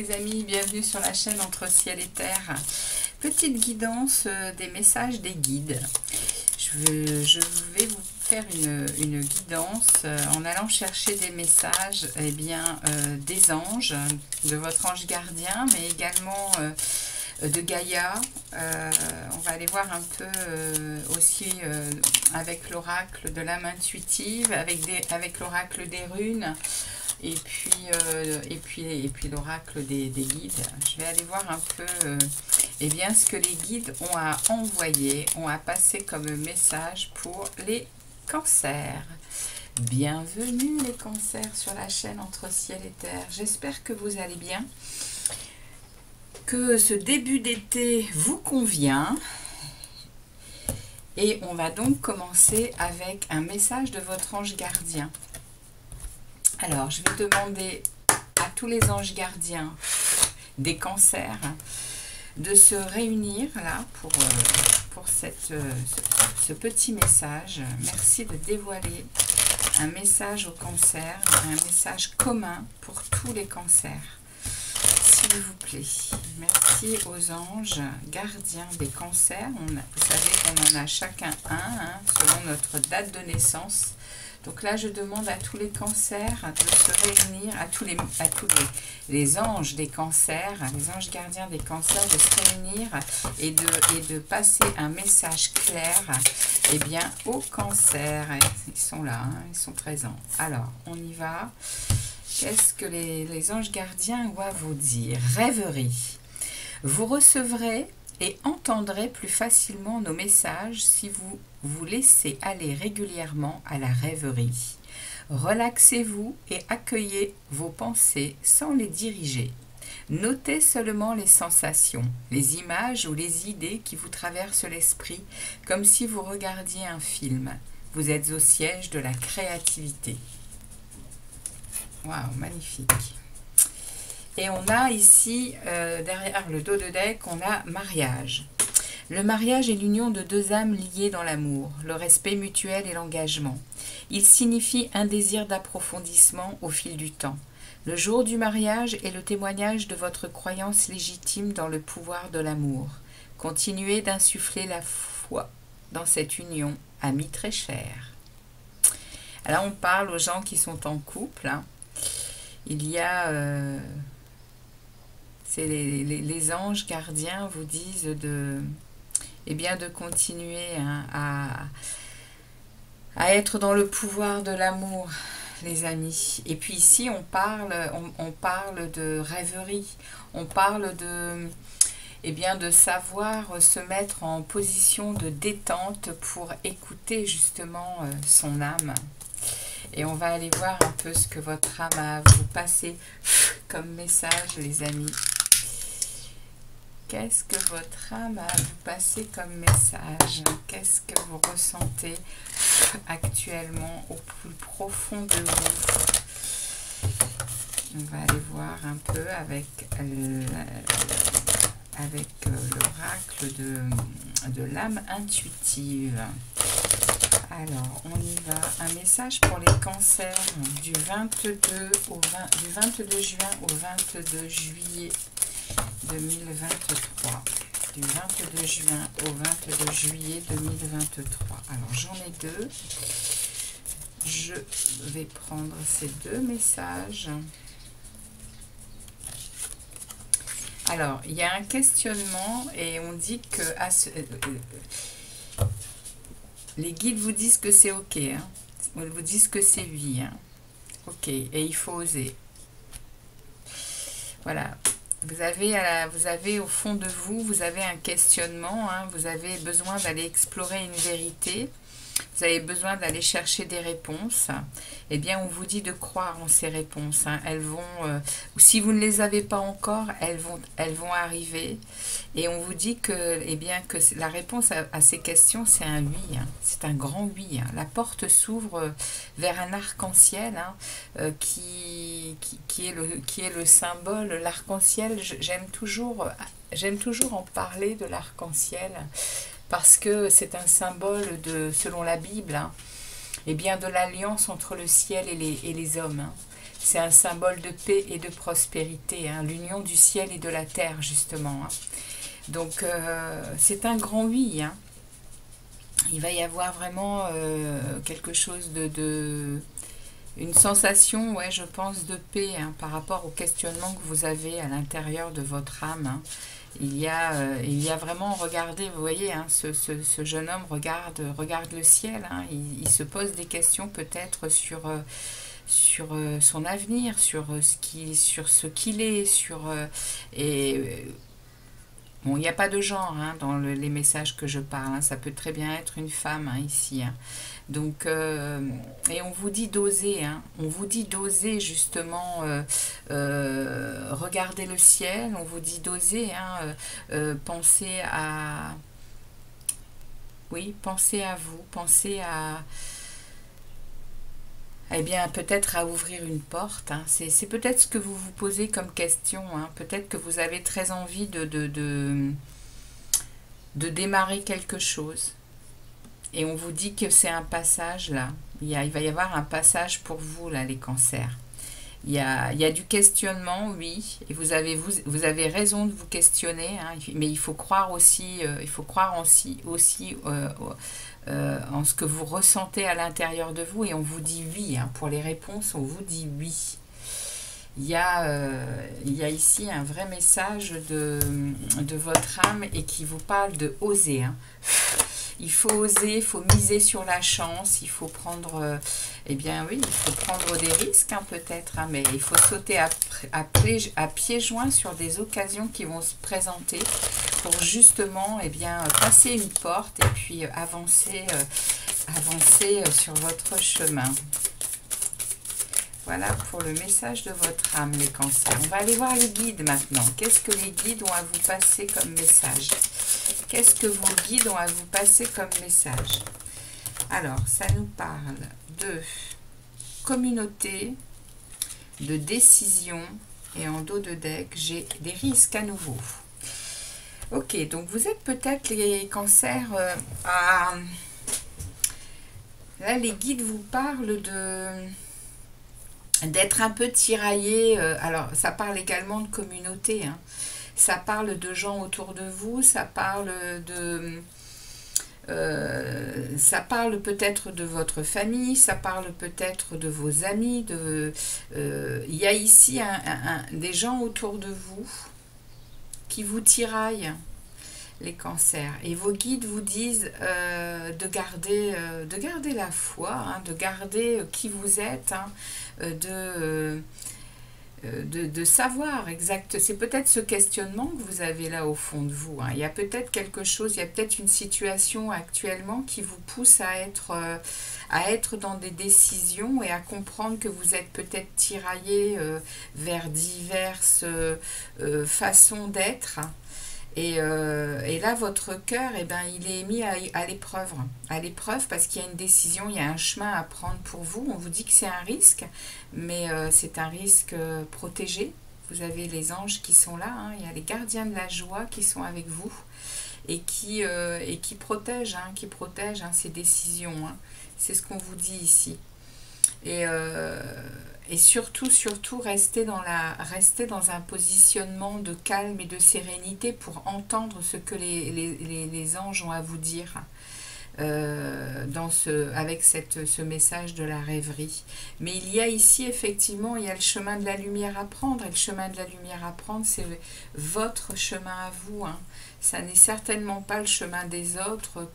les amis, bienvenue sur la chaîne Entre Ciel et Terre. Petite guidance des messages des guides. Je vais vous faire une guidance en allant chercher des messages des anges, de votre ange gardien, mais également de Gaïa. On va aller voir un peu aussi avec l'oracle de l'âme intuitive, avec l'oracle des runes. Et puis l'oracle des guides. Je vais aller voir un peu ce que les guides ont à envoyer, ont à passer comme message pour les cancers. Bienvenue les cancers sur la chaîne Entre Ciel et Terre. J'espère que vous allez bien, que ce début d'été vous convient. Et on va donc commencer avec un message de votre ange gardien. Alors, je vais demander à tous les anges gardiens des cancers de se réunir là pour ce petit message. Merci de dévoiler un message au cancer, un message commun pour tous les cancers. S'il vous plaît. Merci aux anges gardiens des cancers. Vous savez qu'on en a chacun un, selon notre date de naissance. Donc là, je demande à tous les cancers de se réunir, à tous les anges des cancers, les anges gardiens des cancers, de se réunir et de passer un message clair aux cancers. Ils sont là, ils sont présents. Alors, on y va. Qu'est-ce que les anges gardiens doivent vous dire? Rêverie. Vous recevrez et entendrez plus facilement nos messages si vous vous laissez aller régulièrement à la rêverie. Relaxez-vous et accueillez vos pensées sans les diriger. Notez seulement les sensations, les images ou les idées qui vous traversent l'esprit, comme si vous regardiez un film. Vous êtes au siège de la créativité. Waouh, magnifique. Et on a ici, derrière le dos de deck, on a mariage. Le mariage est l'union de deux âmes liées dans l'amour, le respect mutuel et l'engagement. Il signifie un désir d'approfondissement au fil du temps. Le jour du mariage est le témoignage de votre croyance légitime dans le pouvoir de l'amour. Continuez d'insuffler la foi dans cette union, amis très chers. Alors on parle aux gens qui sont en couple. Il y a... les anges gardiens vous disent de continuer à être dans le pouvoir de l'amour, les amis. Et puis ici, on parle de rêverie, on parle de savoir se mettre en position de détente pour écouter justement son âme. Et on va aller voir un peu ce que votre âme a à vous passer comme message, les amis. Qu'est-ce que votre âme a à vous passer comme message? Qu'est-ce que vous ressentez actuellement au plus profond de vous? On va aller voir un peu avec l'oracle de l'âme intuitive. Alors, on y va. Un message pour les cancers du 22 juin au 22 juillet 2023. Du 22 juin au 22 juillet 2023. Alors, j'en ai deux. Je vais prendre ces deux messages. Alors, il y a un questionnement et on dit que... les guides vous disent que c'est ok, hein. Ils vous disent que c'est oui, hein. Ok, et il faut oser. Voilà, vous avez au fond de vous, vous avez un questionnement, hein. Vous avez besoin d'aller explorer une vérité, vous avez besoin d'aller chercher des réponses. Eh bien, on vous dit de croire en ces réponses, hein. Elles vont, ou si vous ne les avez pas encore, elles vont arriver. Et on vous dit que la réponse à ces questions, c'est un oui, hein. C'est un grand oui, hein. La porte s'ouvre vers un arc-en-ciel, hein, qui est le symbole. L'arc-en-ciel, j'aime toujours en parler de l'arc-en-ciel, parce que c'est un symbole selon la Bible, hein, de l'alliance entre le ciel et les hommes, hein. C'est un symbole de paix et de prospérité, hein, l'union du ciel et de la terre, justement. Hein. Donc, c'est un grand oui. Hein. Il va y avoir vraiment quelque chose une sensation, ouais, je pense, de paix hein, par rapport au questionnement que vous avez à l'intérieur de votre âme. Hein. Il y a vraiment, regardez, vous voyez, hein, ce jeune homme regarde le ciel. Hein, il se pose des questions peut-être sur son avenir, sur ce qu'il est, bon, il n'y a pas de genre hein, dans les messages que je parle. Hein, ça peut très bien être une femme hein, ici. Hein. Donc, et on vous dit d'oser, hein, on vous dit d'oser justement regarder le ciel, on vous dit d'oser hein, penser à, oui, penser à vous, penser à, eh bien, peut-être à ouvrir une porte. Hein. C'est peut-être ce que vous vous posez comme question. Hein. Peut-être que vous avez très envie de démarrer quelque chose. Et on vous dit que c'est un passage là. Il va y avoir un passage pour vous là, les cancers. Il y a du questionnement, oui, et vous avez raison de vous questionner, hein, mais il faut croire aussi, en ce que vous ressentez à l'intérieur de vous, et on vous dit oui. Hein, pour les réponses, on vous dit oui. Il y a ici un vrai message de votre âme et qui vous parle de oser. Hein. Il faut oser, il faut miser sur la chance, il faut prendre, eh bien oui, il faut prendre des risques hein, peut-être, hein, mais il faut sauter à pieds joints sur des occasions qui vont se présenter pour justement, eh bien, passer une porte et puis avancer sur votre chemin. Voilà pour le message de votre âme, les cancers. On va aller voir les guides maintenant. Qu'est-ce que les guides ont à vous passer comme message? Qu'est-ce que vos guides ont à vous passer comme message? Alors, ça nous parle de communauté, de décision, et en dos de deck, j'ai des risques à nouveau. Ok, donc vous êtes peut-être les cancers Là, les guides vous parlent d'être un peu tiraillé. Alors, ça parle également de communauté, hein. Ça parle de gens autour de vous, ça parle peut-être de votre famille, ça parle peut-être de vos amis. Il y a ici des gens autour de vous qui vous tiraillent, les cancers. Et vos guides vous disent de garder la foi, hein, de garder qui vous êtes, hein, de savoir exact. C'est peut-être ce questionnement que vous avez là au fond de vous. Hein. Il y a peut-être quelque chose, il y a peut-être une situation actuellement qui vous pousse à être dans des décisions et à comprendre que vous êtes peut-être tiraillé vers diverses façons d'être. Et là, votre cœur, eh ben, il est mis à l'épreuve parce qu'il y a une décision, il y a un chemin à prendre pour vous. On vous dit que c'est un risque, mais c'est un risque protégé. Vous avez les anges qui sont là, hein, il y a les gardiens de la joie qui sont avec vous et qui protègent, hein, ces décisions. Hein. C'est ce qu'on vous dit ici. Et surtout, restez dans un positionnement de calme et de sérénité pour entendre ce que les anges ont à vous dire avec ce message de la rêverie. Mais il y a ici, effectivement, il y a le chemin de la lumière à prendre. Et le chemin de la lumière à prendre, c'est votre chemin à vous. Hein. Ça n'est certainement pas le chemin des autres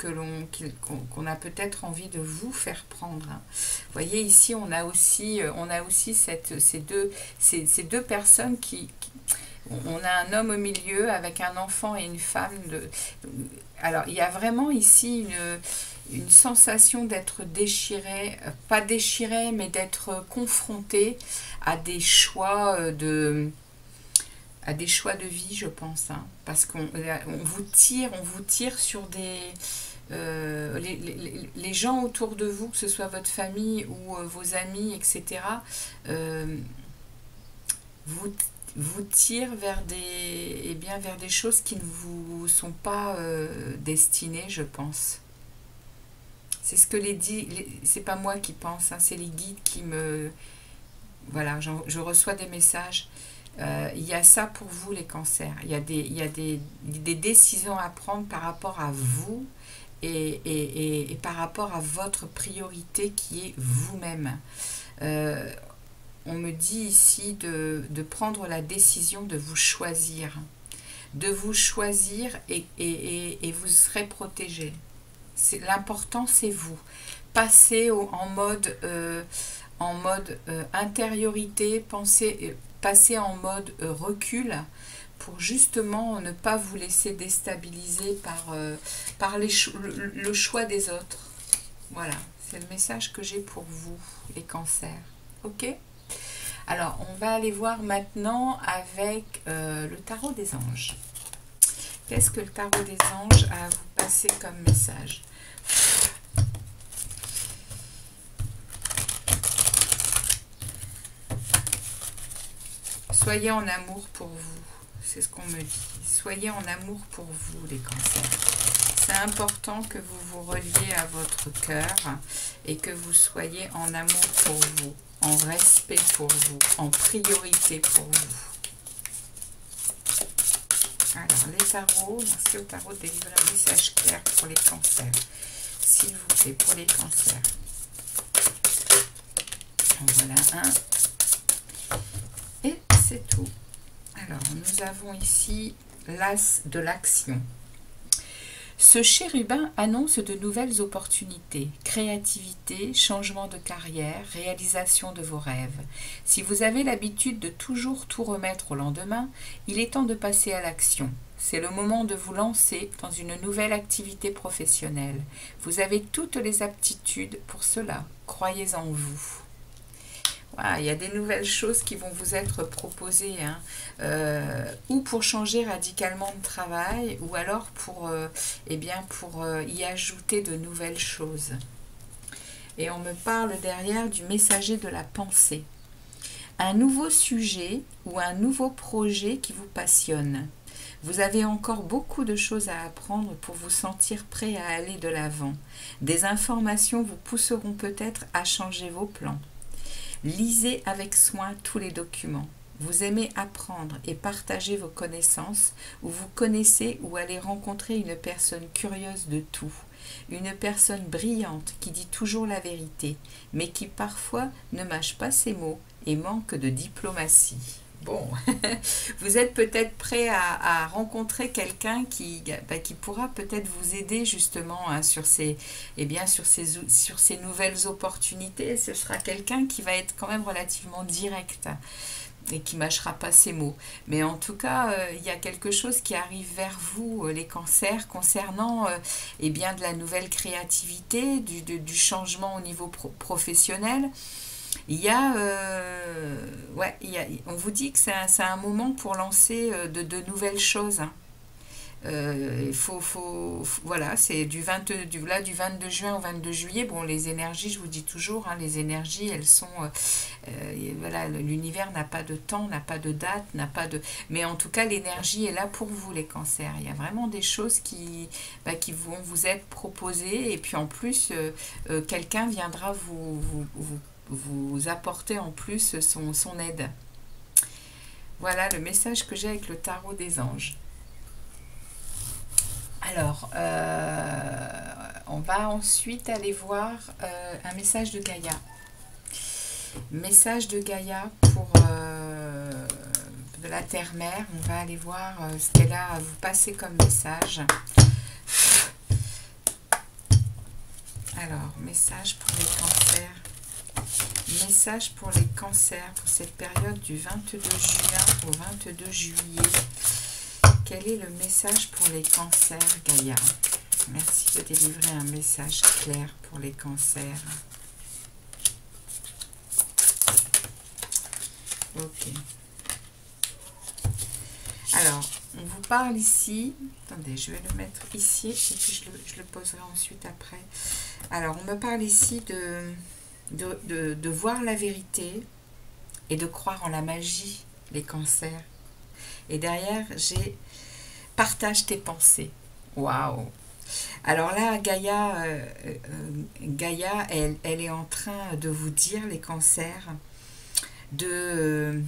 qu'on a peut-être envie de vous faire prendre. Hein. Vous voyez, ici, on a aussi ces deux personnes on a un homme au milieu avec un enfant et une femme. Alors, il y a vraiment ici une sensation d'être déchiré, pas déchiré, mais d'être confronté à des choix de vie, je pense, hein, parce qu'on vous tire sur des les gens autour de vous, que ce soit votre famille ou vos amis, etc. Vous tire vers des choses qui ne vous sont pas destinées, je pense. C'est ce que c'est pas moi qui pense, hein, c'est les guides voilà, je reçois des messages. Il y a ça pour vous, les cancers. Il y a des décisions à prendre par rapport à vous et par rapport à votre priorité qui est vous-même. On me dit ici de prendre la décision de vous choisir. De vous choisir et vous serez protégé. L'important, c'est vous. Passez en mode intériorité, passez en mode recul pour justement ne pas vous laisser déstabiliser par le choix des autres. Voilà, c'est le message que j'ai pour vous, les cancers. Ok ? Alors, on va aller voir maintenant avec le tarot des anges. Qu'est-ce que le tarot des anges a à vous passer comme message ? Soyez en amour pour vous, c'est ce qu'on me dit. Soyez en amour pour vous, les cancers. C'est important que vous vous reliez à votre cœur et que vous soyez en amour pour vous, en respect pour vous, en priorité pour vous. Alors, les tarots, merci au tarot de délivrer un message clair pour les cancers. S'il vous plaît, pour les cancers. En voilà un. Et c'est tout. Alors, nous avons ici l'as de l'action. Ce chérubin annonce de nouvelles opportunités, créativité, changement de carrière, réalisation de vos rêves. Si vous avez l'habitude de toujours tout remettre au lendemain, il est temps de passer à l'action. C'est le moment de vous lancer dans une nouvelle activité professionnelle. Vous avez toutes les aptitudes pour cela. Croyez en vous. Voilà, il y a des nouvelles choses qui vont vous être proposées, hein, ou pour changer radicalement de travail, ou alors pour y ajouter de nouvelles choses. Et on me parle derrière du messager de la pensée. Un nouveau sujet ou un nouveau projet qui vous passionne. Vous avez encore beaucoup de choses à apprendre pour vous sentir prêt à aller de l'avant. Des informations vous pousseront peut-être à changer vos plans. Lisez avec soin tous les documents. Vous aimez apprendre et partager vos connaissances, ou vous connaissez ou allez rencontrer une personne curieuse de tout. Une personne brillante qui dit toujours la vérité, mais qui parfois ne mâche pas ses mots et manque de diplomatie. Bon, vous êtes peut-être prêt à rencontrer quelqu'un qui pourra peut-être vous aider justement, hein, sur ces nouvelles opportunités. Ce sera quelqu'un qui va être quand même relativement direct et qui mâchera pas ses mots. Mais en tout cas, il y a quelque chose qui arrive vers vous, les cancers, concernant de la nouvelle créativité, du changement au niveau professionnel. On vous dit que c'est un moment pour lancer de nouvelles choses. Hein. Voilà, c'est du 22 juin au 22 juillet. Bon, les énergies, je vous dis toujours, hein, les énergies, elles sont... voilà, l'univers n'a pas de temps, n'a pas de date, n'a pas de... Mais en tout cas, l'énergie est là pour vous, les cancers. Il y a vraiment des choses qui vont vous être proposées. Et puis en plus, quelqu'un viendra vous apporter en plus son aide. Voilà le message que j'ai avec le tarot des anges. Alors, on va ensuite aller voir un message de Gaïa. Message de Gaïa pour de la Terre-Mère. On va aller voir ce qu'elle a à vous passer comme message. Alors, message pour les cancers. Message pour les cancers pour cette période du 22 juin au 22 juillet. Quel est le message pour les cancers, Gaïa? Merci de délivrer un message clair pour les cancers. Ok. Alors, on vous parle ici. Attendez, je vais le mettre ici et puis je le poserai ensuite après. Alors, on me parle ici de voir la vérité et de croire en la magie, les cancers. Et derrière, j'ai partage tes pensées. Waouh! Alors là, Gaïa, elle est en train de vous dire, les cancers, de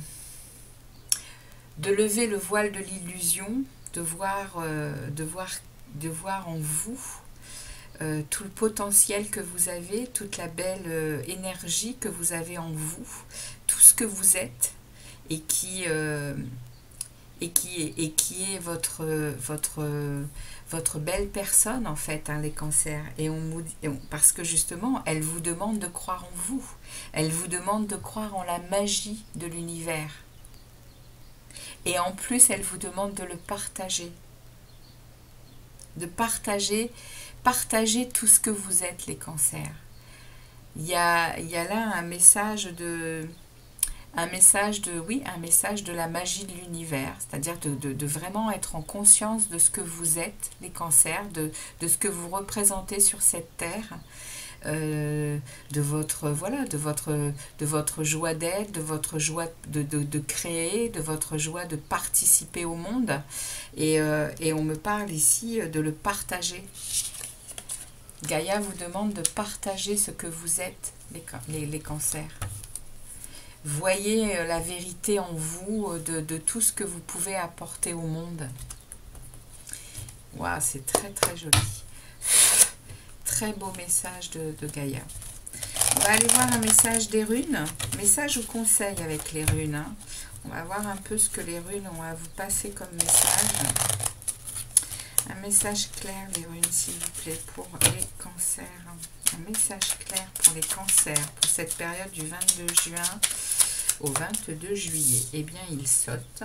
lever le voile de l'illusion, de voir en vous tout le potentiel que vous avez, toute la belle énergie que vous avez en vous, tout ce que vous êtes et qui est votre belle personne en fait, hein, les cancers. Parce que justement, elle vous demande de croire en vous, elle vous demande de croire en la magie de l'univers. Et en plus, elle vous demande de le partager. De partager tout ce que vous êtes, les cancers. Il y a là un message de la magie de l'univers, c'est-à-dire de vraiment être en conscience de ce que vous êtes, les cancers, de ce que vous représentez sur cette terre, de votre joie d'être, de votre joie de créer, de votre joie de participer au monde, et on me parle ici de le partager. Gaïa vous demande de partager ce que vous êtes, les cancers. Voyez la vérité en vous de tout ce que vous pouvez apporter au monde. Waouh, c'est très très joli. Très beau message de Gaïa. On va aller voir un message des runes. Message ou conseil avec les runes, hein. On va voir un peu ce que les runes ont à vous passer comme message. Un message clair, les runes, s'il vous plaît, pour les cancers. Un message clair pour les cancers, pour cette période du 22 juin au 22 juillet. Eh bien, il saute.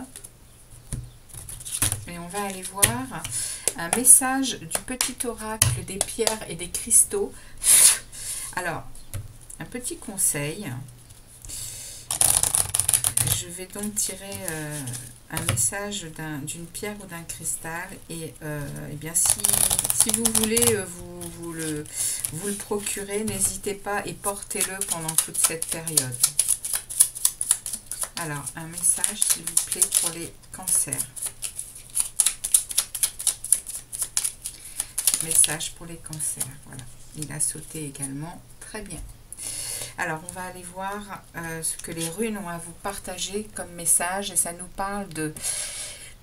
Et on va aller voir un message du petit oracle des pierres et des cristaux. Alors, un petit conseil. Je vais donc tirer un message d'une pierre ou d'un cristal. Et eh bien, si vous voulez vous le procurer, n'hésitez pas et portez-le pendant toute cette période. Alors, un message, s'il vous plaît, pour les cancers. Message pour les cancers, voilà. Il a sauté également, très bien. Alors, on va aller voir ce que les runes ont à vous partager comme message. Et ça nous parle de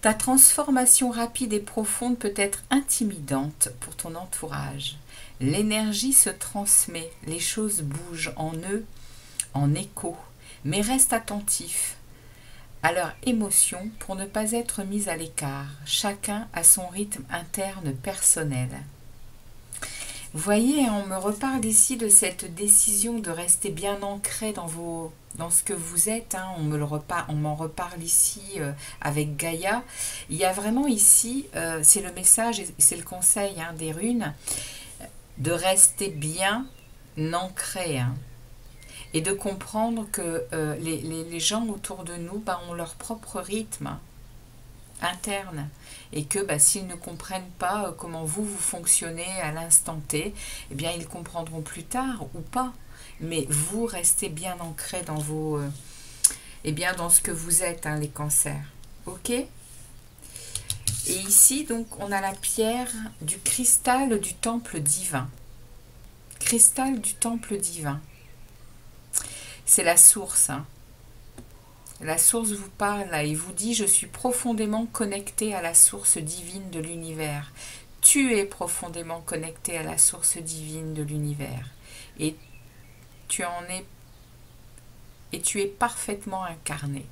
ta transformation rapide et profonde peut être intimidante pour ton entourage. L'énergie se transmet, les choses bougent en eux, en écho. Mais reste attentif à leurs émotions pour ne pas être mis à l'écart. Chacun a son rythme interne personnel. Vous voyez, on me reparle ici de cette décision de rester bien ancré dans ce que vous êtes. Hein. On m'en reparle ici avec Gaïa. Il y a vraiment ici, c'est le message et c'est le conseil des runes, de rester bien ancré. Hein. Et de comprendre que les gens autour de nous ont leur propre rythme interne. Et que s'ils ne comprennent pas comment vous fonctionnez à l'instant T, eh bien ils comprendront plus tard ou pas. Mais vous restez bien ancrés dans dans ce que vous êtes, hein, les cancers. Ok ? Et ici, donc, on a la pierre du cristal du temple divin. Cristal du temple divin. C'est la source. Hein. La source vous parle là et vous dit « Je suis profondément connecté à la source divine de l'univers. » Tu es profondément connecté à la source divine de l'univers. Et tu es parfaitement incarné.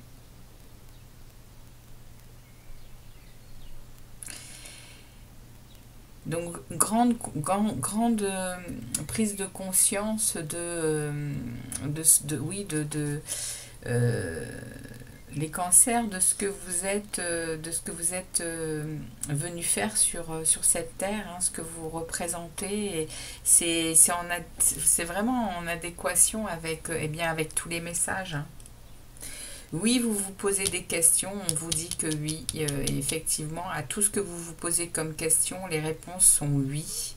Donc, grande prise de conscience les cancers, de ce que vous êtes, venu faire sur cette terre, hein, ce que vous représentez. Et c'est vraiment en adéquation avec, avec tous les messages. Hein. Oui, vous vous posez des questions, on vous dit que oui, effectivement, à tout ce que vous vous posez comme question, les réponses sont oui.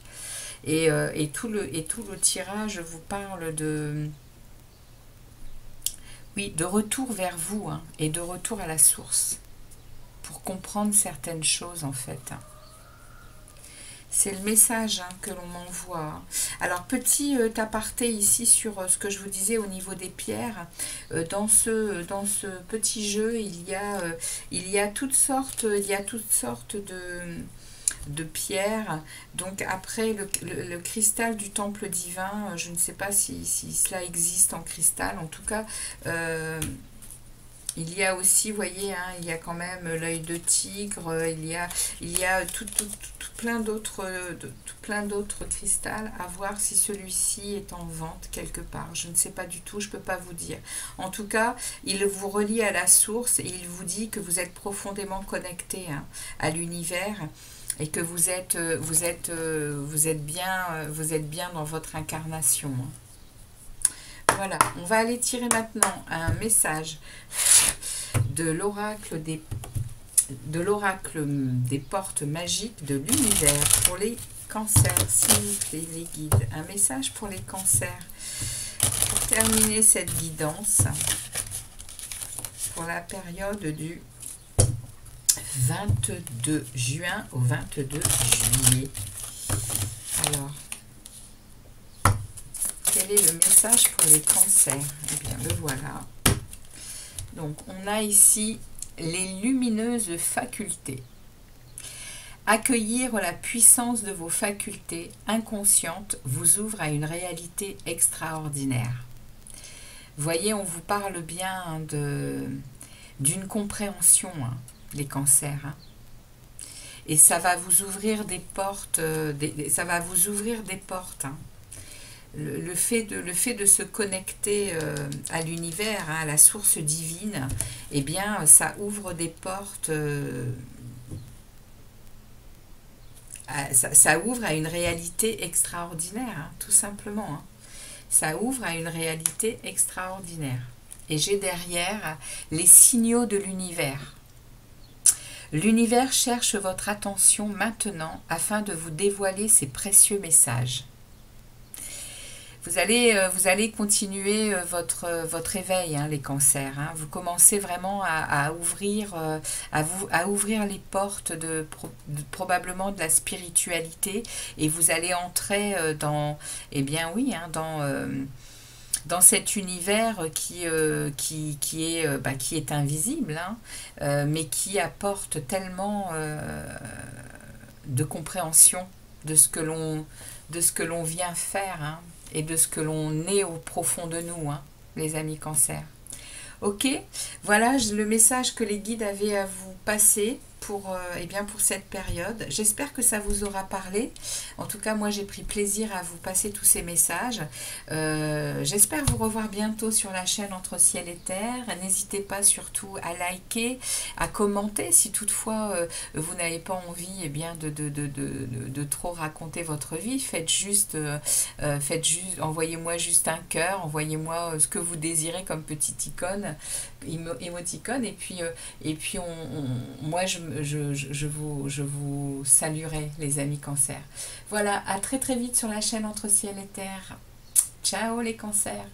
Et tout le tirage vous parle de retour vers vous, hein, et de retour à la source, pour comprendre certaines choses en fait. Hein. C'est le message que l'on m'envoie. Alors, petit aparté ici sur ce que je vous disais au niveau des pierres. Dans ce petit jeu, il y a toutes sortes de pierres. Donc après, le cristal du temple divin, je ne sais pas si cela existe en cristal. En tout cas, il y a aussi, vous voyez, il y a quand même l'œil de tigre, il y a tout plein d'autres cristals, à voir si celui-ci est en vente quelque part. Je ne sais pas du tout, je ne peux pas vous dire. En tout cas, il vous relie à la source et il vous dit que vous êtes profondément connecté à l'univers et que vous êtes bien dans votre incarnation. Voilà, on va aller tirer maintenant un message de l'oracle des portes magiques de l'univers pour les cancers, s'il vous plaît, les guides. Un message pour les cancers. Pour terminer cette guidance, pour la période du 22 juin au 22 juillet. Alors, quel est le message pour les cancers? Eh bien, le voilà. Donc, on a ici les lumineuses facultés. Accueillir la puissance de vos facultés inconscientes vous ouvre à une réalité extraordinaire. Vous voyez, on vous parle bien d'une compréhension, les cancers. Et ça va vous ouvrir des portes, ça va vous ouvrir des portes. Le fait de se connecter à l'univers, à la source divine, eh bien, ça ouvre des portes, ça ouvre à une réalité extraordinaire, tout simplement. Ça ouvre à une réalité extraordinaire. Et j'ai derrière les signaux de l'univers. L'univers cherche votre attention maintenant afin de vous dévoiler ses précieux messages. Vous allez continuer votre éveil, les cancers. Vous commencez vraiment à ouvrir les portes probablement de la spiritualité et vous allez entrer dans cet univers qui est invisible, mais qui apporte tellement de compréhension de ce que l'on vient faire, et de ce que l'on est au profond de nous, les amis cancers. Ok, voilà le message que les guides avaient à vous passer pour cette période. J'espère que ça vous aura parlé. En tout cas, moi, j'ai pris plaisir à vous passer tous ces messages. J'espère vous revoir bientôt sur la chaîne Entre Ciel et Terre. N'hésitez pas surtout à liker, à commenter si toutefois vous n'avez pas envie de trop raconter votre vie. Faites juste, envoyez-moi juste un cœur, envoyez-moi ce que vous désirez comme petite icône, émoticône, et puis moi je vous saluerai, les amis cancers. Voilà, à très très vite sur la chaîne Entre Ciel et Terre. Ciao les cancers.